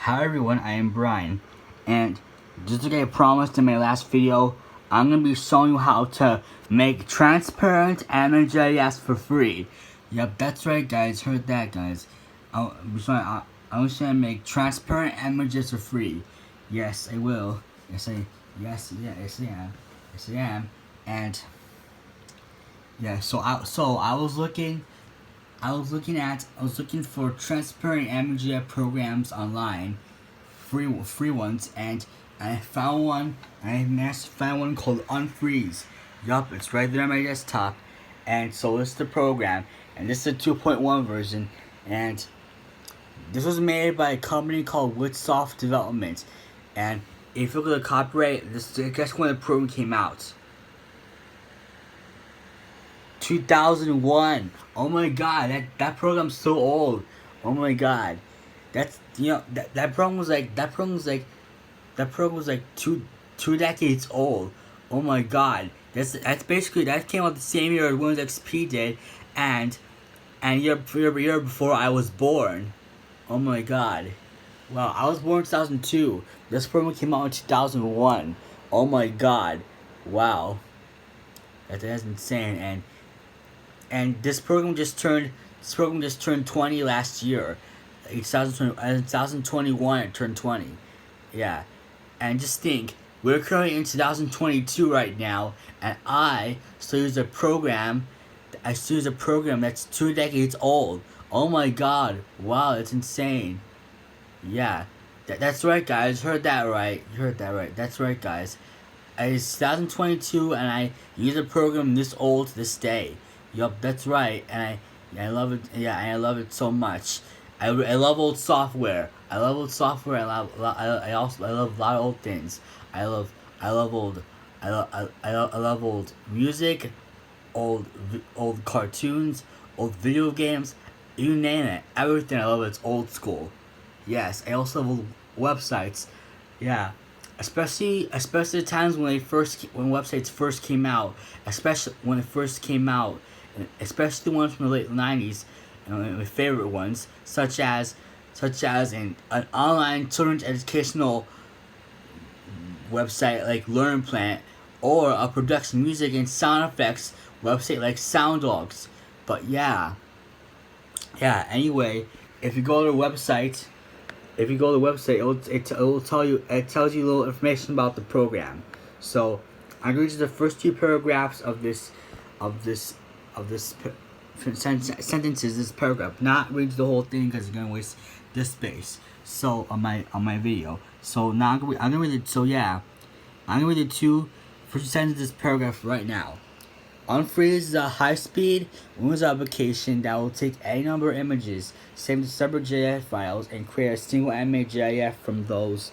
Hi everyone, I am Brian, and just like I promised in my last video, I'm going to be showing you how to make transparent images for free. Yep, that's right guys, heard that guys. I'm just going to make transparent images for free. Yes, I will. Yes, I am. And yeah, so I was looking for transparent image programs online, free ones, and I found one. I found one called UnFREEz. Yup, it's right there on my desktop. And so this is the program, and this is the 2.1 version, and this was made by a company called WhitSoft Development. And if you look at the copyright, guess when the program came out. 2001. Oh my god, that program's so old. Oh my god. That program was like two decades old. Oh my god. That's basically, that came out the same year as Windows XP did, and year before I was born. Oh my god. Wow, I was born in 2002. This program came out in 2001. Oh my god. Wow. That's insane. And this program just turned 20 last year. In 2021 it turned 20. Yeah. And just think, we're currently in 2022 right now, and I still use a program that's 2 decades old. Oh my god. Wow, that's insane. Yeah. That's right guys, heard that right. That's right guys. It's 2022 and I use a program this old to this day. Yup, that's right, and I love it. Yeah, and I love it so much. I love old software. I love I love a lot of old things. I love old music, old cartoons, old video games. You name it, everything. I love it's old school. Yes, I also love websites. Yeah. Especially the times when websites first came out, especially the ones from the late 90s, my favorite ones, such as an online children's educational website like LearnPlant, or a production music and sound effects website like SoundDogs. But yeah. Anyway, if you go to the website, it tells you a little information about the program. So I'm going to read the first two paragraphs of this sentences, this paragraph. Not read the whole thing because it's going to waste this space. So on my video. So now I'm going to read it. So yeah, I'm going to read the two first sentences of this paragraph right now. UnFREEz is a high-speed Windows application that will take any number of images, save them to separate GIF files, and create a single animated GIF from those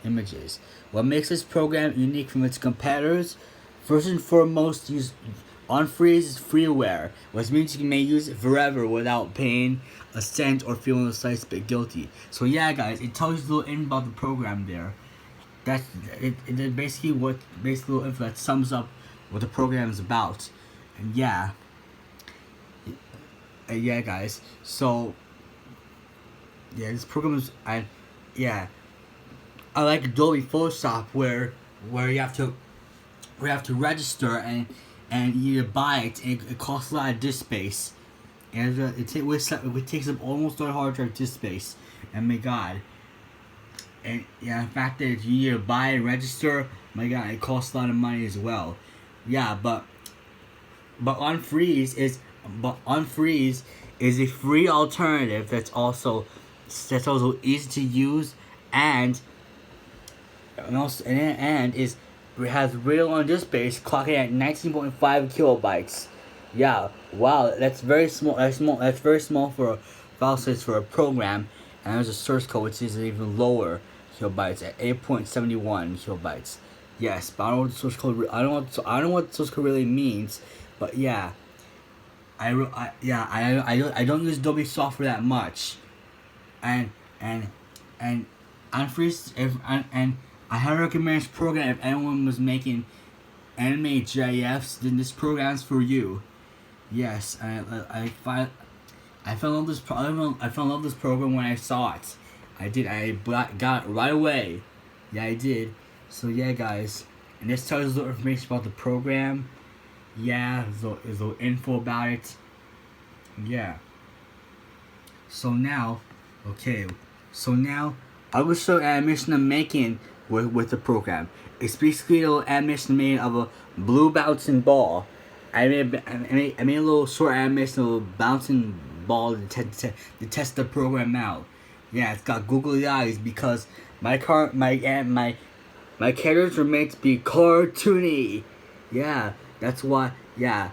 images. What makes this program unique from its competitors? First and foremost, UnFREEz is freeware, which means you may use it forever without paying a cent or feeling the slightest bit guilty. So yeah, guys, it tells you a little about the program there. That's it. Basically, a little info that sums up what the program is about. And yeah, guys. So yeah, this program is I like Adobe Photoshop where you have to register and you buy it, and it costs a lot of disk space, and it takes up almost all hard drive disk space. And my god, and yeah, the fact that you need to buy and register, my god, it costs a lot of money as well. Yeah, but UnFREEz is a free alternative that's also easy to use, and has real on disk space, clocking at 19.5 kilobytes. Yeah, wow, that's very small. That's very small for a file size for a program. And there's a source code which is even lower kilobytes at 8.71 kilobytes. Yes, but I don't know what the source code. I don't know what the source code really means. But yeah, I don't use Adobe software that much, and UnFREEz, and I highly recommend this program if anyone was making animated GIFs. Then this program's for you. Yes, I fell in love with this program when I saw it. I did. Got it right away. Yeah, I did. So yeah, guys, and this tells us the information about the program. Yeah, there's a little info about it. Yeah. So now, okay. So now, I will show animation I'm making with the program. It's basically a little animation made of a blue bouncing ball. I made a little short animation of a bouncing ball to test the program out. Yeah, it's got googly eyes because my characters were meant to be cartoony. Yeah, that's why. Yeah,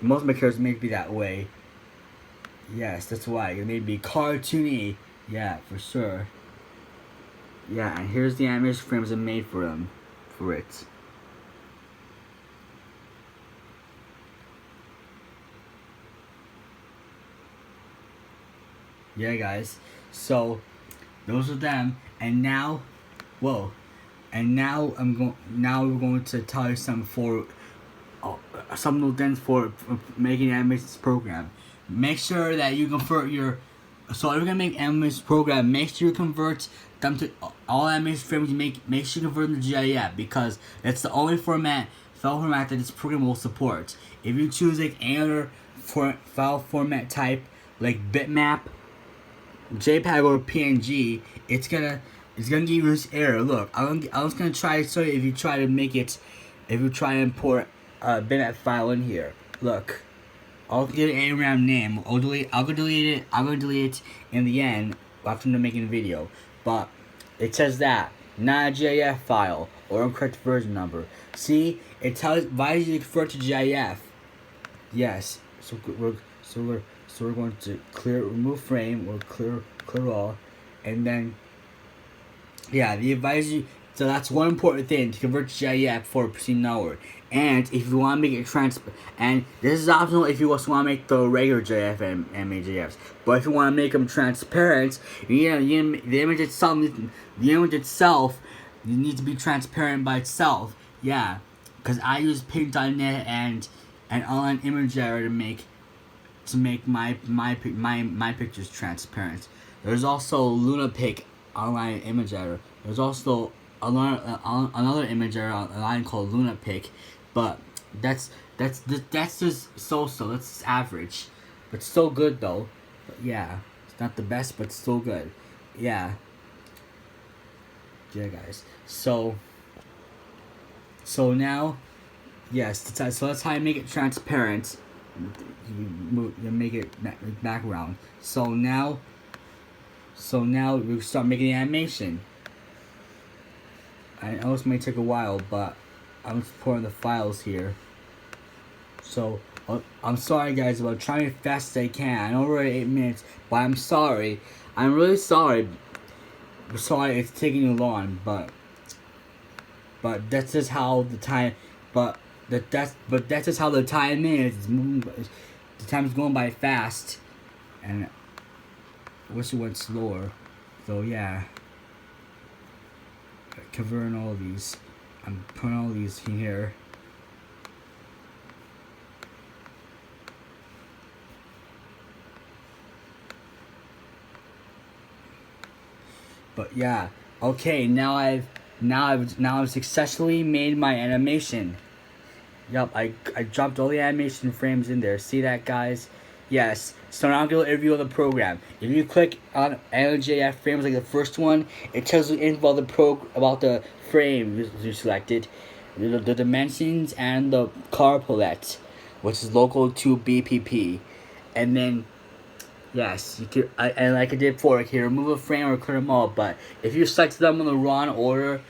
most of my characters are meant to be that way. Yes, that's why it made me cartoony. Yeah, for sure. Yeah, and here's the animation frames I made for it. Yeah, guys. So those are them, and now, whoa, and now Now we're going to tell you some things for making an animations program. Make sure that you convert your. So if you're gonna make animations program, make sure you convert them to all animation frames you make. Make sure you convert them to GIF because that's the only file format that this program will support. If you choose like any other file format type like bitmap, JPEG or PNG, it's gonna give you this error. Look, I was gonna try to show you if you try to import a bitmap file in here. Look, I'll give it a RAM name. I'm gonna delete it in the end after I'm making the video. But it says that not a GIF file or incorrect version number. See, it tells why did you convert to GIF? Yes. So we're going to remove frame or clear all, and then yeah, the advisory. So that's one important thing to convert to GIF for proceeding onward. And if you want to make it and this is optional if you also want to make the regular GIF and GIFs. But if you want to make them transparent, the image itself, you need to be transparent by itself. Yeah, because I use Paint.net and online image editor to make my pictures transparent. There's also LunaPic online image editor. There's also another image editor online called LunaPic, but that's just so-so. That's just average, but still good though. But yeah, it's not the best, but still good. Yeah, guys. So now, yes. So that's how you make it transparent. You make it background. So now we start making the animation. I know this may take a while, but I'm just pouring the files here. So I'm sorry, guys, about trying as fast as I can. I know we're at 8 minutes, but I'm sorry. I'm really sorry. I'm sorry it's taking you long, but that's just how the time. That's just how the time is. The time's going by fast, and I wish it went slower. So yeah, covering all these. I'm putting all these in here. But yeah, okay. Now I've successfully made my animation. Yup, I dropped all the animation frames in there. See that, guys? Yes. So now I'm going to review the program. If you click on LJF frames like the first one, it tells you info about the frame you selected, the dimensions, and the color palette, which is local to BPP. And then, yes, you can, and like I did before, you can remove a frame or clear them all. But if you select them in the wrong order,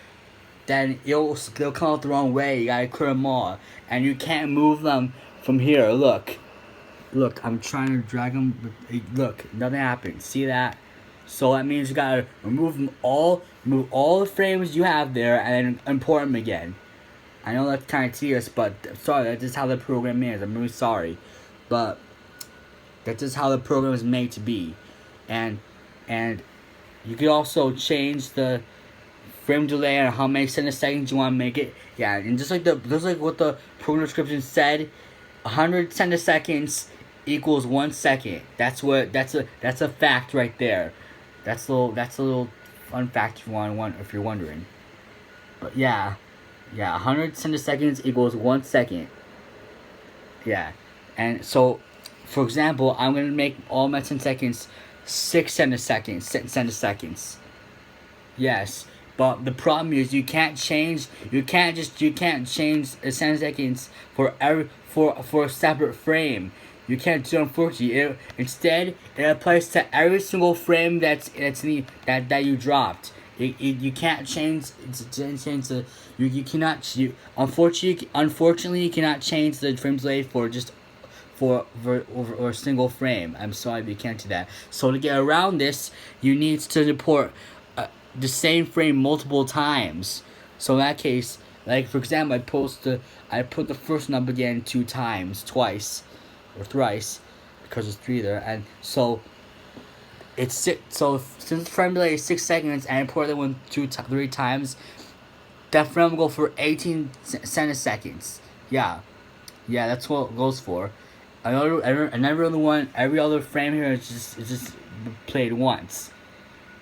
then they'll come out the wrong way. You gotta clear them all, and you can't move them from here. Look, I'm trying to drag them. But look, nothing happened. See that? So that means you gotta remove all the frames you have there, and then import them again. I know that's kind of tedious, but sorry, that's just how the program is. I'm really sorry, but that's just how the program is made to be, and you can also change the frame delay and how many centiseconds you want to make it. Yeah, and just like what the program description said, 100 centiseconds equals 1 second. That's a fact right there. That's a little fun fact if you're wondering. But yeah, 100 centiseconds equals 1 second. Yeah, and so, for example, I'm gonna make all my 10 seconds 6 centiseconds. Yes, but the problem is you can't change. You can't change the 10 seconds for a separate frame. You can't do it, unfortunately. Instead, it applies to every single frame that you dropped. You can't change the you cannot unfortunately you cannot change the frame delay for just for a single frame. I'm sorry, but you can't do that. So to get around this, you need to import the same frame multiple times. So in that case, like for example, I put the first number again twice, or thrice, because there's 3 there, and so it's 6. So since the frame delay is 6 seconds, and I import it 3 times, that frame will go for 18 centiseconds. Yeah, that's what it goes for. Every other frame here is just played once.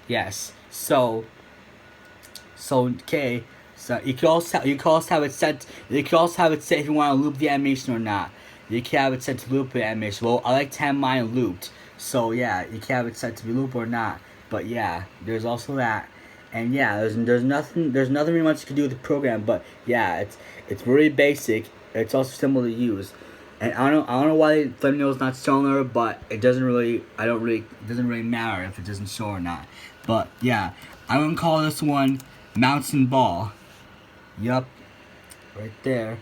Yes. So okay. So you can also have it set. You can also have it set if you want to loop the animation or not. You can have it set to loop the animation. Well, I like to have mine looped. So yeah, you can have it set to be looped or not. But yeah, there's also that. And yeah, there's nothing really much you can do with the program. But yeah, it's really basic. It's also simple to use. And I don't know why the thumbnail is not showing there, but it doesn't really matter if it doesn't show or not. But yeah, I'm gonna call this one Mountain Ball. Yup, right there.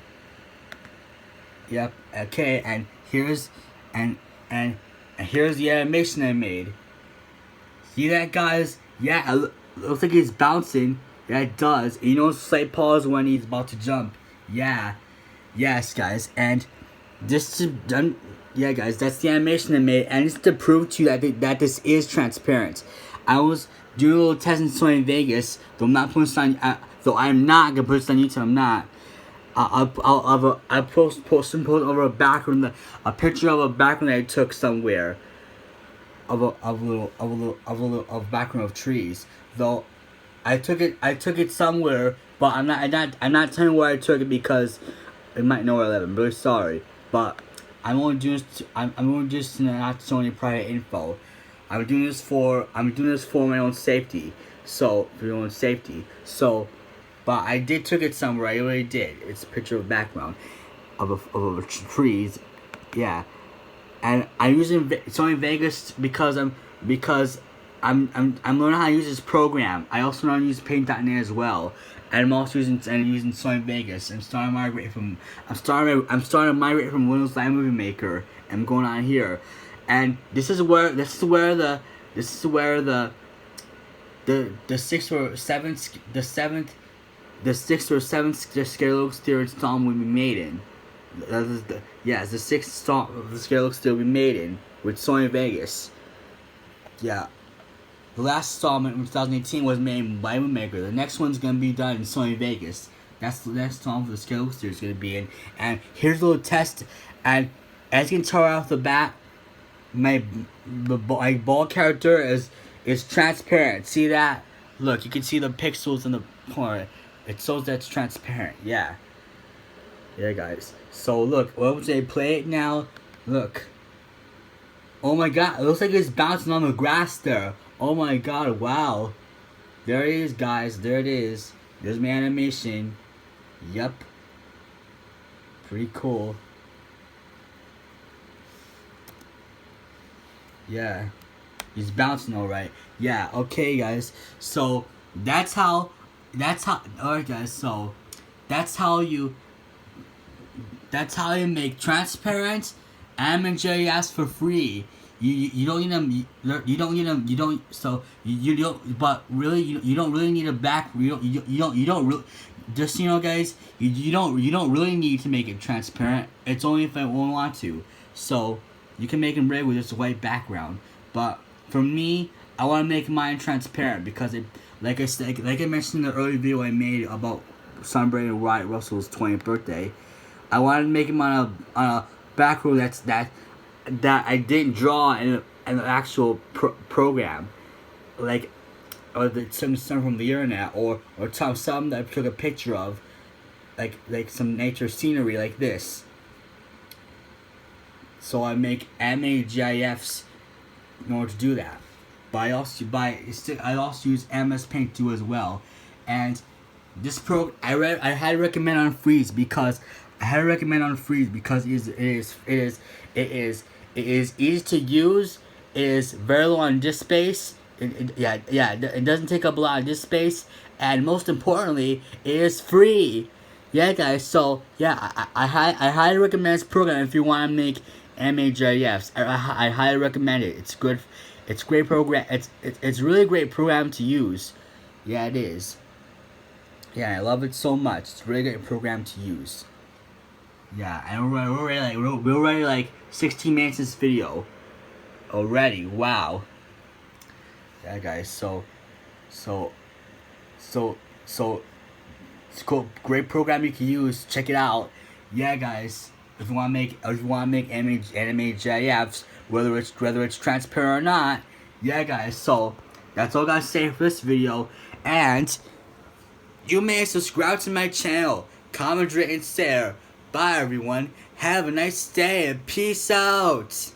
Yep. Okay, and here's here's the animation I made. See that, guys? Yeah, it looks like he's bouncing. Yeah, it does. And you know, slight pause when he's about to jump. Yeah. Yes, guys, and this is done. Yeah, guys, that's the animation I made, and it's to prove to you that this is transparent. I was doing a little test in Sony Vegas, though I'm not putting this on. Though I'm not gonna put this on YouTube. I'm not. I'll post over a background, a picture of a background that I took somewhere, of a background of trees. Though I took it somewhere, but I'm not telling you where I took it because it might know where I live. I'm really sorry, but I'm only doing this to not show any private info. I'm doing this for my own safety. So for your own safety. So, but I did took it somewhere. I really did. It's a picture of a background of trees. Yeah, and I'm using Sony Vegas because I'm learning how to use this program. I also know how to use Paint.net as well. And I'm also using Sony Vegas. I'm starting to migrate from Windows Live Movie Maker. I'm going on here, and this is where the 6th or 7th Scale Steer installment will be made in. The 6th installment of the Scale Steer will be made in with Sony Vegas. Yeah. The last installment in 2018 was made in Live Movie Maker. The next one's gonna be done in Sony Vegas. That's the next installment for the Scale Steer is gonna be in. And here's a little test. And as you can tell right off the bat, my ball character is transparent. See that? Look, you can see the pixels in the corner. It shows that it's transparent. Yeah. Yeah, guys. So look, what would I play it now? Look. Oh my god, it looks like it's bouncing on the grass there. Oh my god, wow. There it is, guys. There it is. There's my animation. Yup. Pretty cool. Yeah. He's bouncing alright. Yeah, okay, guys. So, alright, guys. So, that's how you make transparent anime JS for free. You don't need them. You don't need them. You don't. So you don't. But really, you don't really need a back. You don't really. Just so you know, guys. You don't really need to make it transparent. It's only if I won't want to. So you can make them red with just a white background. But for me, I want to make mine transparent because it, like I mentioned in the early video I made about celebrating Wyatt Russell's 20th birthday. I wanted to make him on a background that I didn't draw in an actual program. like or some from the internet, or some that I took a picture of, like some nature scenery like this. So I make GIFs in order to do that. But I also use MS Paint too as well, and this I highly recommend UnFREEz because it is easy to use. It is very low on disk space. It doesn't take up a lot of disk space, and most importantly, it is free. Yeah, guys. So yeah, I highly recommend this program if you want to make GIFs. I highly recommend it. It's good. It's great program. It's really great program to use. Yeah, it is. Yeah, I love it so much. It's a really great program to use. Yeah, and we're already like 16 minutes in this video already. Wow. Yeah, guys. So it's cool. Great program you can use. Check it out. Yeah, guys. If you want to make anime GIFs, whether it's transparent or not. Yeah, guys. So that's all I gotta say for this video. And you may subscribe to my channel, comment, rate, and share. Bye, everyone. Have a nice day and peace out.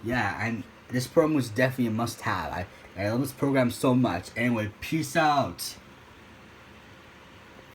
Yeah, and this program was definitely a must-have. I love this program so much. Anyway, peace out.